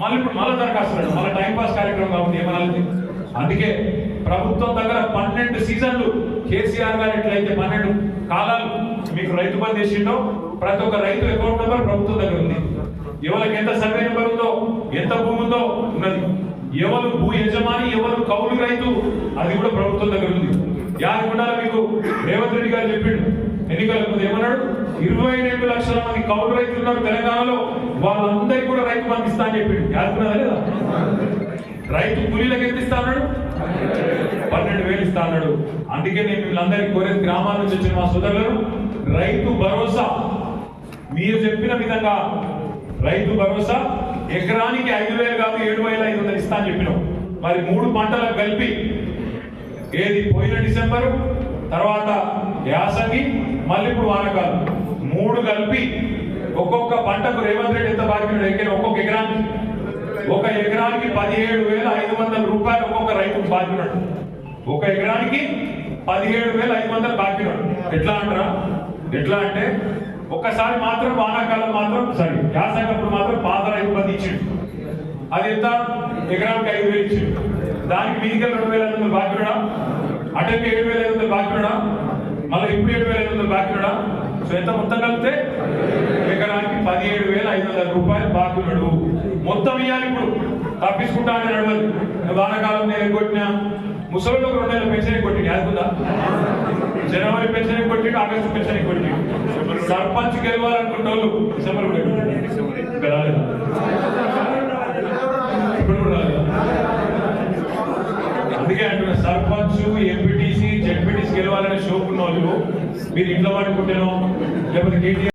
మళ్ళీ దరఖాస్తు మళ్ళీ టైం పాస్ కార్యక్రమం కాబట్టి ఏమనాలి. అందుకే ప్రభుత్వం దగ్గర 12 సీజన్లు కేసీఆర్ గారు ఎట్లయితే 12 కాలాలు మీకు రైతు బంధు చేసిండో ప్రతి ఒక్క రైతు అకౌంట్ నెంబర్ ప్రభుత్వం దగ్గర ఉంది. ఎవరికి ఎంత సర్వే నెంబర్ ఉందో ఎంత భూమి ఉందో ఉన్నది. ఎవరు భూ యజమాని ఎవరు కౌలు రైతు అది కూడా ప్రభుత్వం దగ్గర ఉంది. యాదకుండాల మీకు రేవంత్ రెడ్డి గారు చెప్పిండు ఎన్నికల ముందు ఏమన్నాడు, 22 లక్షల మంది కౌలు రైతులు ఉన్నారు తెలంగాణలో, వాళ్ళందరికీ కూడా రైతు బంధు ఇస్తా అని చెప్పిండు. యాదకున్నదా లేదా? రైతు కూలీలకు ఎంత ఇస్తా అన్నాడు, 12,000 ఇస్తా అన్నాడు. అందుకే నేను వీళ్ళందరికీ కోరేది, గ్రామాల నుంచి వచ్చిన మా సోదరులు, రైతు భరోసా మీరు చెప్పిన విధంగా రైతు భరోసా ఎకరానికి 5,000 కాదు 7,500 ఇస్తా అని చెప్పినాం. మరి 3 పంటలకు కలిపి ఏది పోయిన డిసెంబరు తర్వాత యాసంగి మళ్ళీ ఇప్పుడు వానకాలం 3 కలిపి ఒక్కొక్క పంటకు రేవంత్ రెడ్డి ఎంత బాధ్యుడు, ఒక్కొక్క ఎకరానికి 17,500 రూపాయలు ఒక్కొక్క రైతుకు బాధ్యున్నాడు. ఒక ఎకరానికి 17,500 బాధ్యున్నాడు. ఎట్లా అంటే ఒక్కసారి మాత్రం వానాకాలం మాత్రం యాసంగప్పుడు మాత్రం పాత రైతు బంధు ఇచ్చిండు. అది ఎంత, ఎకరానికి 5,000 ఇచ్చిండు. దానికి మీదికి 2,500 బాధ్యుడా, అటెంకి 7,500 బాధ్యుడా, మళ్ళీ ఇప్పుడు 7,500 బాధ్యుడా. సో ఎంత మొత్తం కలిపితే ఎకరానికి 17,500 రూపాయలు బాధ్యుడు. మొత్తం ఇవ్వాలి. ఇప్పుడు తప్పించుకుంటా అని నడవదు. వానాకాలం నేను కొట్టిన ముసలిలోకి 2 నెలల పెన్షన్ కొట్టింది. యాదుకుందా? జనవరి పెన్షన్ కొట్టిండు, ఆగస్టు పెన్షన్ కొట్టిండు. సర్పంచ్ గెలవాలనుకున్న వాళ్ళు డిసెంబర్ రాలేదు, ఇప్పుడు కూడా రాలేదు. అందుకే అంటున్నా, సర్పంచ్ ఎంపీటీసీ జెడ్పీటీసీ గెలవాలనే షోకున్న వాళ్ళు మీరు ఇంట్లో పడుకుంటేనో లేకపోతే కేటీఆర్